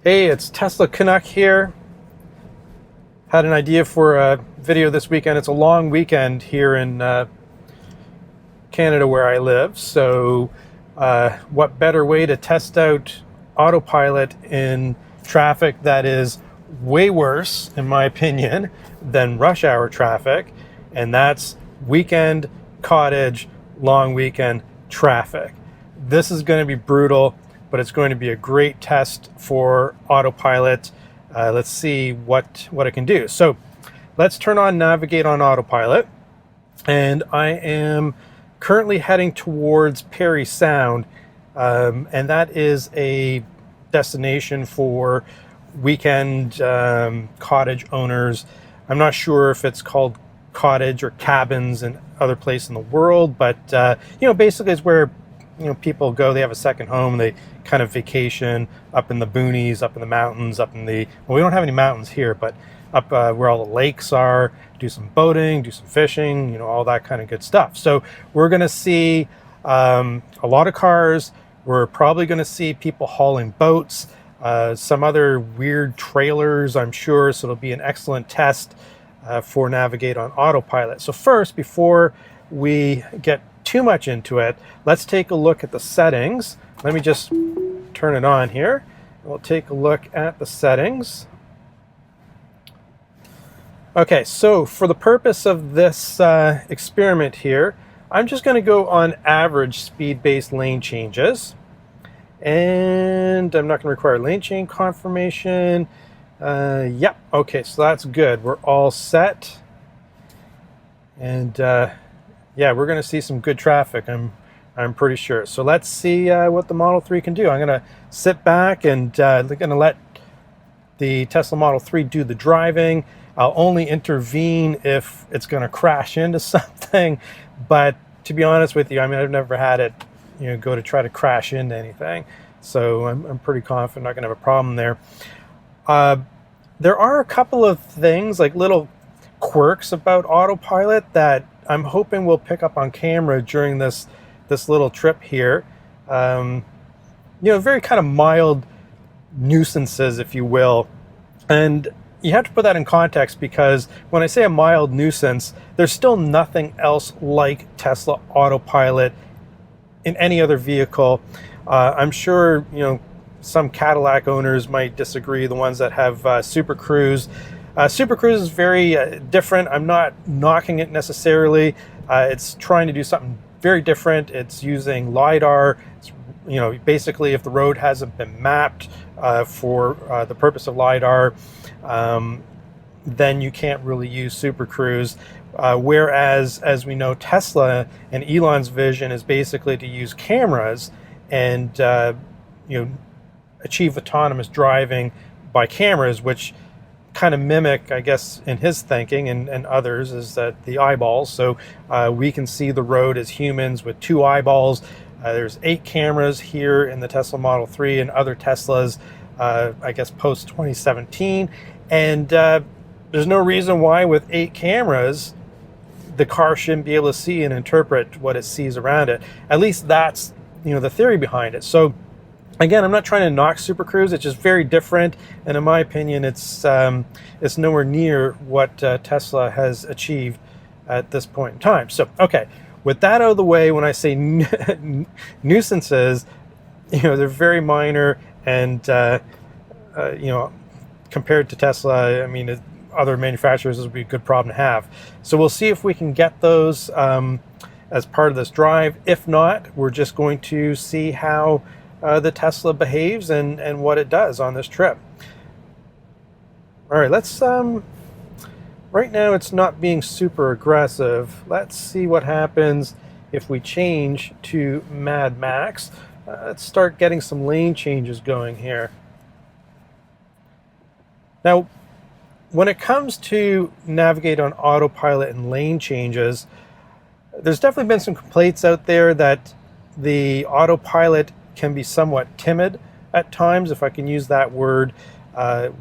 Hey, it's Tesla Canuck here. Had an idea for a video this weekend. It's a long weekend here in Canada where I live. So what better way to test out Autopilot in traffic that is way worse, in my opinion, than rush hour traffic. And that's weekend, cottage, long weekend traffic. This is going to be brutal, but it's going to be a great test for Autopilot. Let's see what it can do. So let's turn on Navigate on Autopilot. And I am currently heading towards Parry Sound. And that is a destination for weekend cottage owners. I'm not sure if it's called cottage or cabins in other places in the world, but basically it's where people go. They have a second home. They kind of vacation up in the boonies, up in the mountains, well, we don't have any mountains here, but up where all the lakes are, do some boating, do some fishing, all that kind of good stuff. So we're going to see a lot of cars. We're probably going to see people hauling boats, some other weird trailers, I'm sure. So it'll be an excellent test for Navigate on Autopilot. So first, before we get too much into it, let's take a look at the settings. Let me just turn it on here. We'll take a look at the settings. Okay, so for the purpose of this experiment here, I'm just going to go on average speed-based lane changes. And I'm not going to require lane change confirmation. Yep, okay, so that's good. We're all set. And yeah, we're going to see some good traffic, I'm pretty sure. So let's see what the Model 3 can do. I'm going to sit back and going to let the Tesla Model 3 do the driving. I'll only intervene if it's going to crash into something. But to be honest with you, I've never had it go to try to crash into anything. So I'm pretty confident I'm not going to have a problem there. There are a couple of things, like little quirks about Autopilot that I'm hoping we'll pick up on camera during this little trip here. Very kind of mild nuisances, if you will. And you have to put that in context, because when I say a mild nuisance, there's still nothing else like Tesla Autopilot in any other vehicle. I'm sure, some Cadillac owners might disagree, the ones that have Super Cruise. Super Cruise is very different. I'm not knocking it necessarily. It's trying to do something very different. It's using LiDAR. It's, basically, if the road hasn't been mapped for the purpose of LiDAR, then you can't really use Super Cruise. Whereas, as we know, Tesla and Elon's vision is basically to use cameras and achieve autonomous driving by cameras, which kind of mimic, I guess, in his thinking and others, is that the eyeballs. So we can see the road as humans with two eyeballs. There's 8 cameras here in the Tesla Model 3 and other Teslas, I guess, post 2017. And there's no reason why with 8 cameras, the car shouldn't be able to see and interpret what it sees around it. At least that's, the theory behind it. So again, I'm not trying to knock Super Cruise. It's just very different, and in my opinion, it's nowhere near what Tesla has achieved at this point in time. So, okay, with that out of the way, when I say nuisances, they're very minor, and compared to Tesla, other manufacturers, this would be a good problem to have. So we'll see if we can get those as part of this drive. If not, we're just going to see how the Tesla behaves and what it does on this trip. All right, let's, right now it's not being super aggressive. Let's see what happens if we change to Mad Max. Let's start getting some lane changes going here. Now, when it comes to Navigate on Autopilot and lane changes, there's definitely been some complaints out there that the Autopilot can be somewhat timid at times, if I can use that word,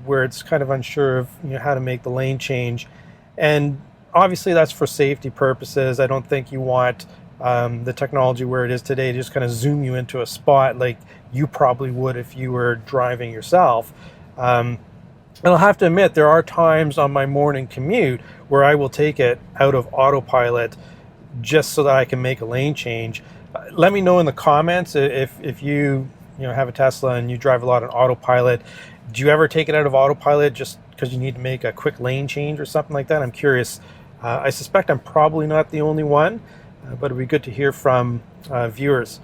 where it's kind of unsure of how to make the lane change. And obviously that's for safety purposes. I don't think you want the technology where it is today to just kind of zoom you into a spot like you probably would if you were driving yourself. And I'll have to admit, there are times on my morning commute where I will take it out of autopilot just so that I can make a lane change. Let me know in the comments if you have a Tesla and you drive a lot on autopilot. Do you ever take it out of autopilot just because you need to make a quick lane change or something like that? I'm curious. I suspect I'm probably not the only one, but it'd be good to hear from viewers.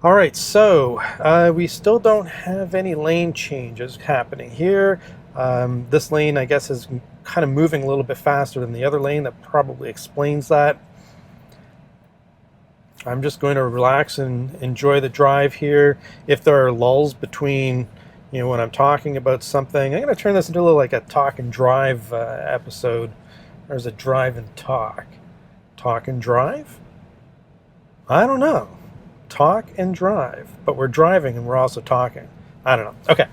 All right, so we still don't have any lane changes happening here. This lane, I guess, is kind of moving a little bit faster than the other lane. That probably explains that. I'm just going to relax and enjoy the drive here. If there are lulls between, when I'm talking about something, I'm going to turn this into a little like a talk and drive episode. There's a drive and talk. Talk and drive? I don't know. Talk and drive, but we're driving and we're also talking. I don't know. Okay,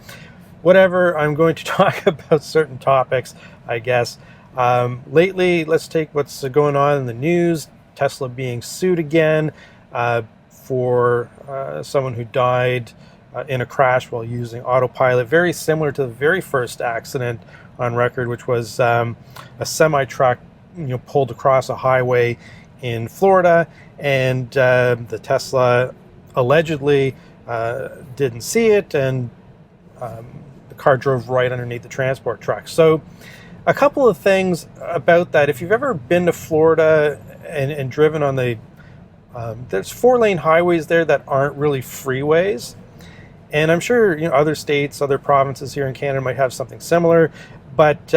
whatever. I'm going to talk about certain topics, I guess. Lately, let's take what's going on in the news. Tesla being sued again for someone who died in a crash while using autopilot, very similar to the very first accident on record, which was a semi-truck pulled across a highway in Florida, and the Tesla allegedly didn't see it, and the car drove right underneath the transport truck. So a couple of things about that. If you've ever been to Florida and driven on there's 4-lane highways there that aren't really freeways, and I'm sure other states, other provinces here in Canada might have something similar, but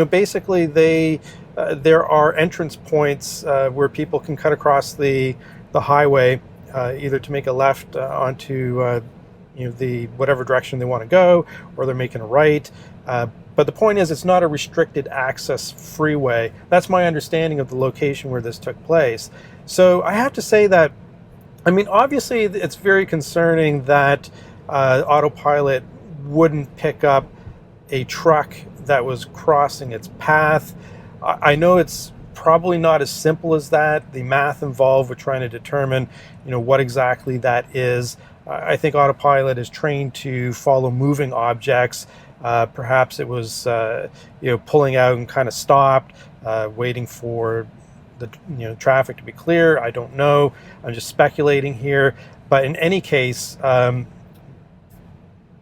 basically there are entrance points where people can cut across the highway, either to make a left onto the whatever direction they want to go, or they're making a right. But the point is, it's not a restricted access freeway. That's my understanding of the location where this took place. So I have to say that, obviously it's very concerning that autopilot wouldn't pick up a truck that was crossing its path. I know it's probably not as simple as that. The math involved with trying to determine, what exactly that is. I think autopilot is trained to follow moving objects. Perhaps it was, pulling out and kind of stopped, waiting for the traffic to be clear. I don't know. I'm just speculating here. But in any case,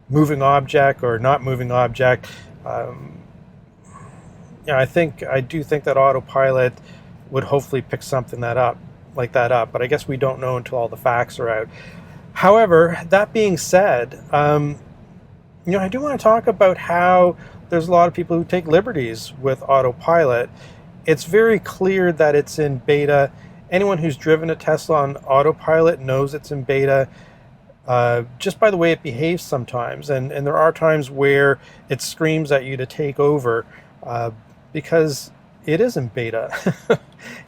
moving object or not moving object, I do think that autopilot would hopefully pick something like that up. But I guess we don't know until all the facts are out. However, that being said, I do want to talk about how there's a lot of people who take liberties with autopilot. It's very clear that it's in beta. Anyone who's driven a Tesla on autopilot knows it's in beta, just by the way it behaves sometimes. And there are times where it screams at you to take over because it is in beta.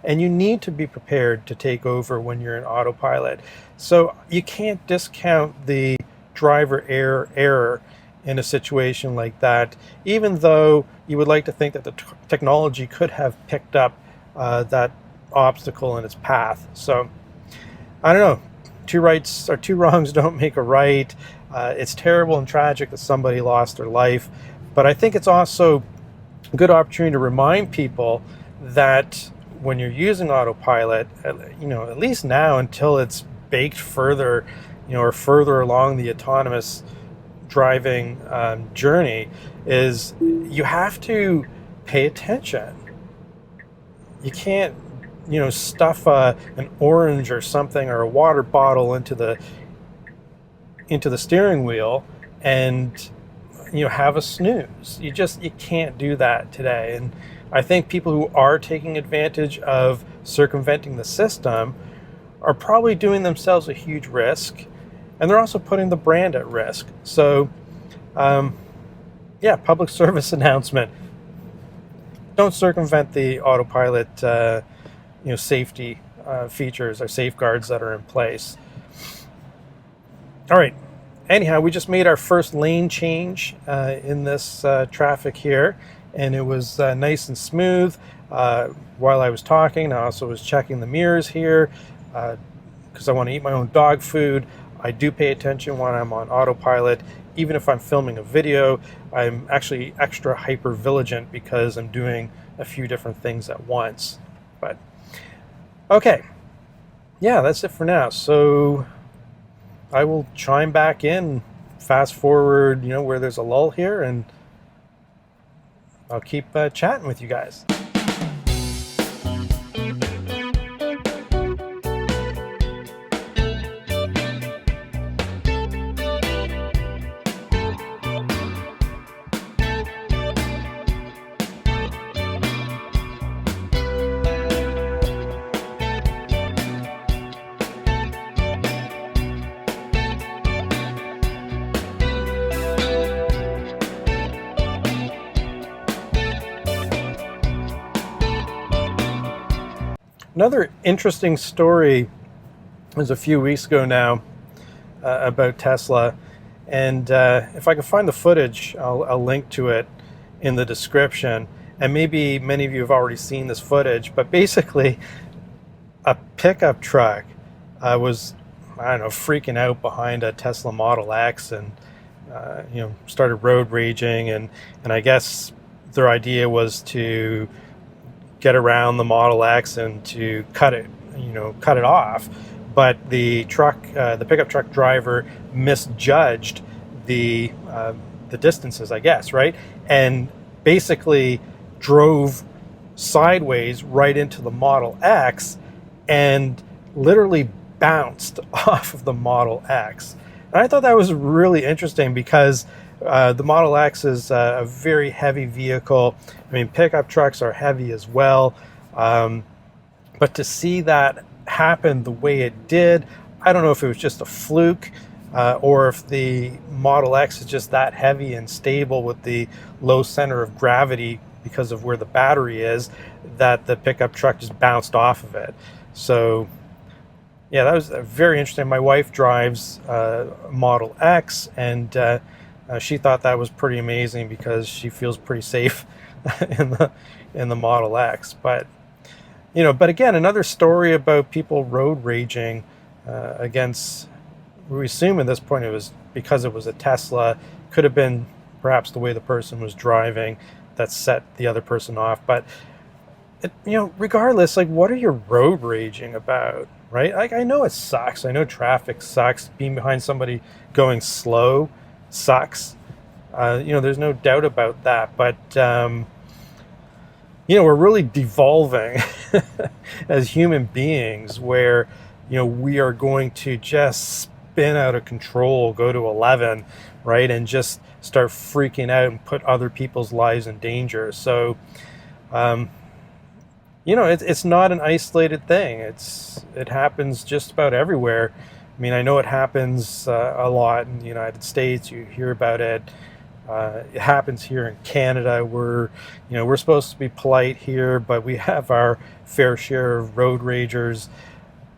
And you need to be prepared to take over when you're in autopilot. So you can't discount the driver error in a situation like that, even though you would like to think that the technology could have picked up that obstacle in its path. So I don't know, two rights or two wrongs don't make a right. It's terrible and tragic that somebody lost their life, but I think it's also a good opportunity to remind people that when you're using autopilot, at least now until it's baked further, or further along the autonomous driving journey, is you have to pay attention. You can't, stuff an orange or something or a water bottle into the steering wheel and have a snooze. You can't do that today. And I think people who are taking advantage of circumventing the system are probably doing themselves a huge risk, and they're also putting the brand at risk. So, public service announcement. Don't circumvent the autopilot, safety features or safeguards that are in place. All right. Anyhow, we just made our first lane change in this traffic here, and it was nice and smooth. While I was talking, I also was checking the mirrors here because I want to eat my own dog food. I do pay attention when I'm on autopilot, even if I'm filming a video, I'm actually extra hyper vigilant because I'm doing a few different things at once. But okay, yeah, that's it for now. So I will chime back in, fast forward, where there's a lull here, and I'll keep chatting with you guys. Another interesting story was a few weeks ago now about Tesla, and if I can find the footage, I'll link to it in the description. And maybe many of you have already seen this footage, but basically a pickup truck was, I don't know, freaking out behind a Tesla Model X, and started road raging, and I guess their idea was to get around the Model X and to cut it off. But the pickup truck driver misjudged the distances, I guess, right? And basically drove sideways right into the Model X and literally bounced off of the Model X. And I thought that was really interesting because the Model X is a very heavy vehicle. I mean, pickup trucks are heavy as well. But to see that happen the way it did, I don't know if it was just a fluke or if the Model X is just that heavy and stable with the low center of gravity because of where the battery is, that the pickup truck just bounced off of it. So yeah, that was very interesting. My wife drives Model X, and she thought that was pretty amazing because she feels pretty safe in the Model X. But but again, another story about people road raging against. We assume at this point it was because it was a Tesla. Could have been perhaps the way the person was driving that set the other person off. But regardless, what are you road raging about, right? I know it sucks. I know traffic sucks. Being behind somebody going slow sucks. There's no doubt about that. But we're really devolving as human beings, where we are going to just spin out of control, go to 11, right, and just start freaking out and put other people's lives in danger. So it's not an isolated thing. It happens just about everywhere. I mean, I know it happens a lot in the United States. You hear about it. It happens here in Canada. We're supposed to be polite here, but we have our fair share of road ragers.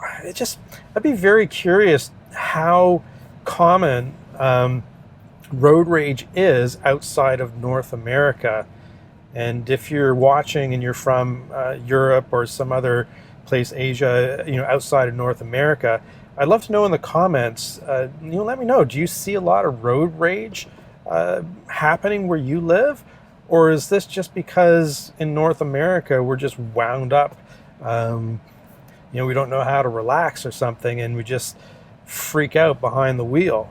I'd be very curious how common road rage is outside of North America. And if you're watching and you're from Europe or some other place, Asia, outside of North America, I'd love to know in the comments. Let me know. Do you see a lot of road rage happening where you live, or is this just because in North America we're just wound up? We don't know how to relax or something, and we just freak out behind the wheel.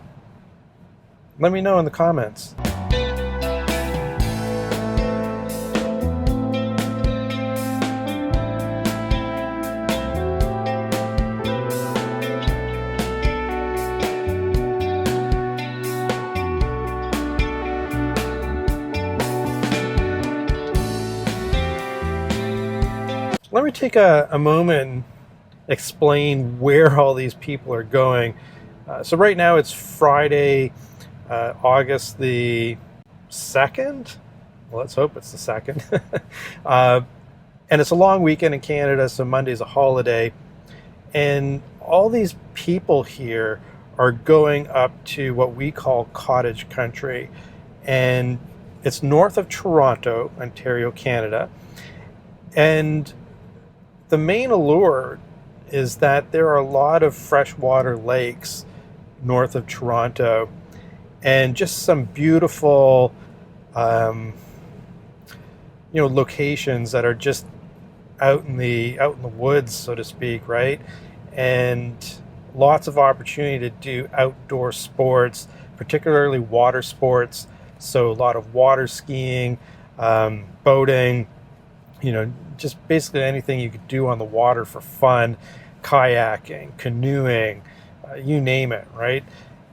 Let me know in the comments. Let me take a moment and explain where all these people are going. So right now it's Friday, August the 2nd. Well, let's hope it's the 2nd. And it's a long weekend in Canada, so Monday's a holiday. And all these people here are going up to what we call cottage country. And it's north of Toronto, Ontario, Canada. And the main allure is that there are a lot of freshwater lakes north of Toronto, and just some beautiful, um, locations that are just out in the woods, so to speak, right? And lots of opportunity to do outdoor sports, particularly water sports. So a lot of water skiing, boating, just basically anything you could do on the water for fun, kayaking, canoeing, you name it, right?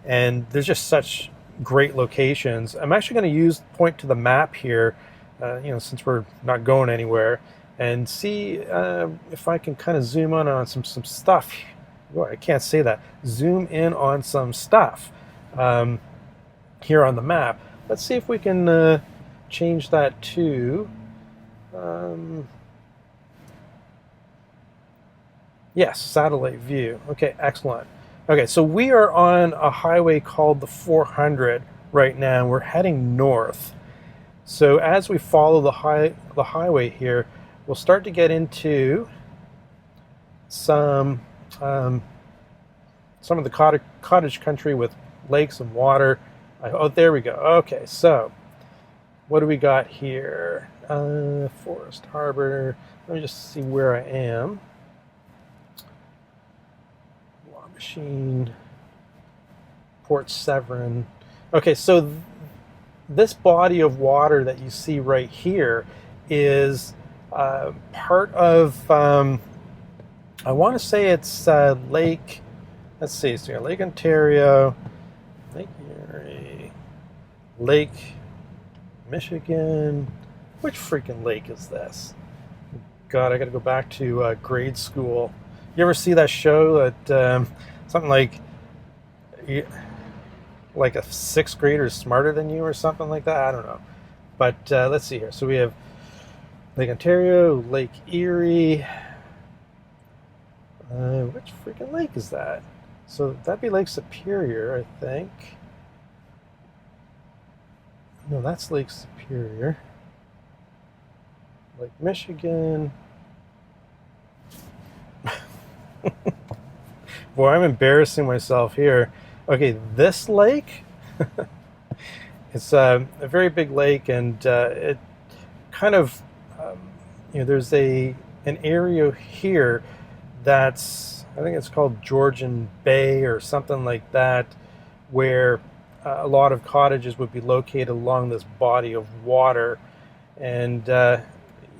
And there's just such great locations. I'm actually going to point to the map here, since we're not going anywhere, and see if I can kind of zoom in on some stuff. Oh, I can't say that. Zoom in on some stuff here on the map. Let's see if we can change that to. Yes, satellite view. Okay, excellent. Okay, so we are on a highway called the 400 right now. We're heading north. So as we follow the highway here, we'll start to get into some of the cottage country with lakes and water. Oh, there we go. Okay, so what do we got here? Forest Harbor. Let me just see where I am. War Machine. Port Severn. Okay, so this body of water that you see right here is part of, I want to say it's Lake, let's see, so Lake Ontario, Lake Erie, Lake Michigan. Which freaking lake is this? God, I got to go back to grade school. You ever see that show that something like a sixth grader is smarter than you or something like that? I don't know. But let's see here. So we have Lake Ontario, Lake Erie. Which freaking lake is that? So that'd be Lake Superior, I think. No, that's Lake Superior. Lake Michigan. Boy, I'm embarrassing myself here. Okay, this lake, it's a very big lake, and it kind of, there's an area here that's, I think it's called Georgian Bay or something like that, where a lot of cottages would be located along this body of water. And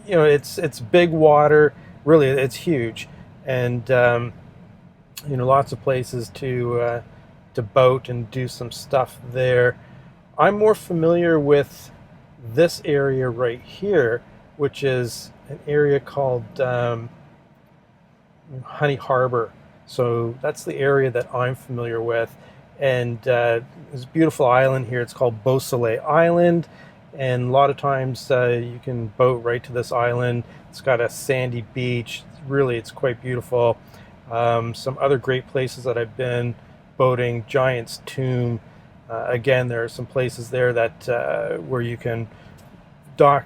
it's big water, really, it's huge, and lots of places to boat and do some stuff there. I'm more familiar with this area right here, which is an area called Honey Harbor. So that's the area that I'm familiar with. And there's a beautiful island here. It's called Beausoleil Island. And a lot of times you can boat right to this island. It's got a sandy beach. Really, it's quite beautiful. Some other great places that I've been boating, Giant's Tomb. Again, there are some places there that where you can dock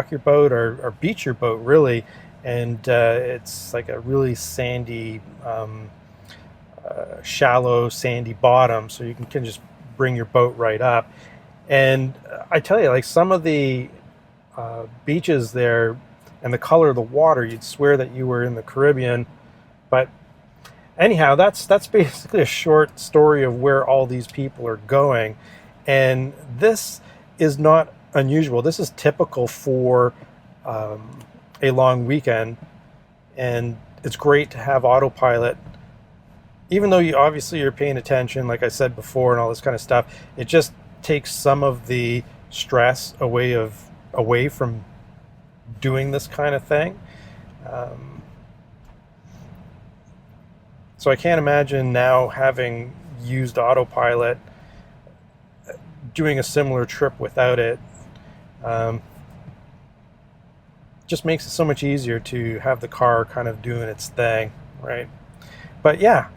your boat or beach your boat, really. And it's like a really sandy, shallow, sandy bottom. So you can just bring your boat right up. And I tell you, like some of the beaches there and the color of the water, you'd swear that you were in the Caribbean. But anyhow, that's basically a short story of where all these people are going. And this is not unusual. This is typical for a long weekend. And it's great to have Autopilot. Even though you're paying attention, like I said before, and all this kind of stuff, it just takes some of the stress away from doing this kind of thing. So I can't imagine now, having used Autopilot, doing a similar trip without it. Just makes it so much easier to have the car kind of doing its thing, right? But yeah,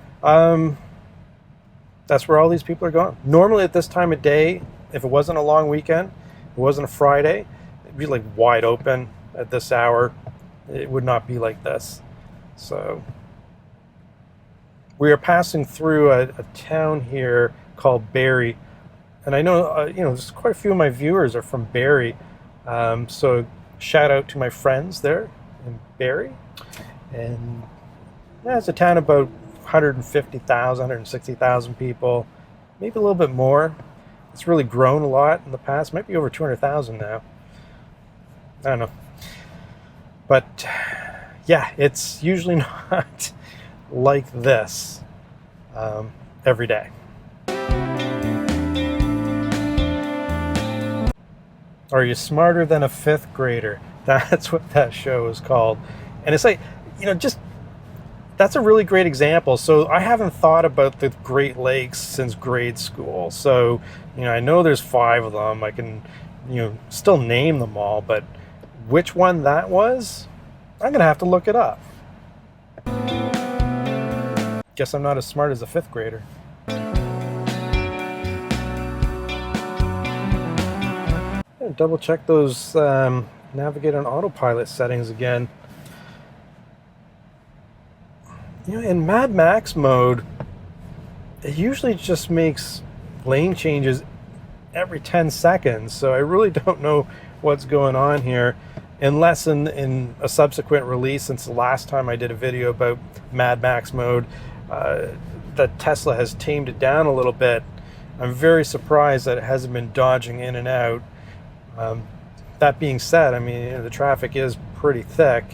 that's where all these people are going. Normally at this time of day, if it wasn't a long weekend, it wasn't a Friday, it'd be like wide open at this hour. It would not be like this. So we are passing through a town here called Barrie. And I know, there's quite a few of my viewers are from Barrie. So shout out to my friends there in Barrie. And yeah, it's a town about 150,000, 160,000 people, maybe a little bit more. It's really grown a lot in the past, might be over 200,000 now. I don't know. But yeah, it's usually not like this every day. Are you smarter than a fifth grader? That's what that show is called. And it's like, that's a really great example. So I haven't thought about the Great Lakes since grade school. So, I know there's 5 of them. I can, still name them all, but which one that was, I'm going to have to look it up. Guess I'm not as smart as a fifth grader. Double check those navigate on autopilot settings again. In Mad Max mode, it usually just makes lane changes every 10 seconds. So I really don't know what's going on here, unless in a subsequent release, since the last time I did a video about Mad Max mode, that Tesla has tamed it down a little bit. I'm very surprised that it hasn't been dodging in and out. That being said, the traffic is pretty thick,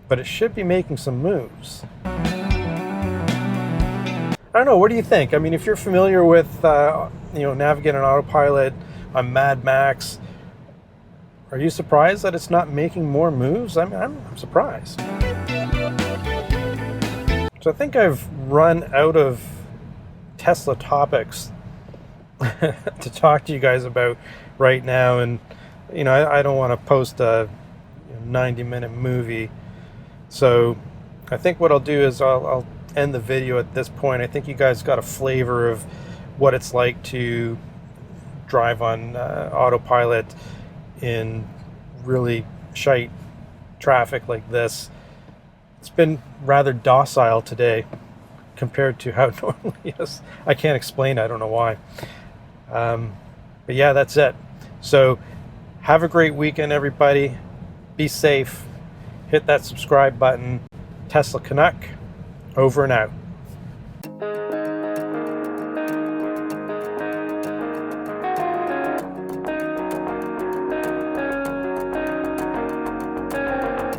but it should be making some moves. I don't know, what do you think? If you're familiar with Navigate on Autopilot on Mad Max, are you surprised that it's not making more moves? I'm surprised. So I think I've run out of Tesla topics to talk to you guys about right now, and I don't want to post a 90-minute movie. So I think what I'll do is I'll end the video at this point. I think you guys got a flavor of what it's like to drive on autopilot in really shite traffic like this. It's been rather docile today compared to how it normally is. I can't explain, I don't know why. But yeah, that's it. So have a great weekend, everybody. Be safe. Hit that subscribe button. Tesla Canuck, over and out.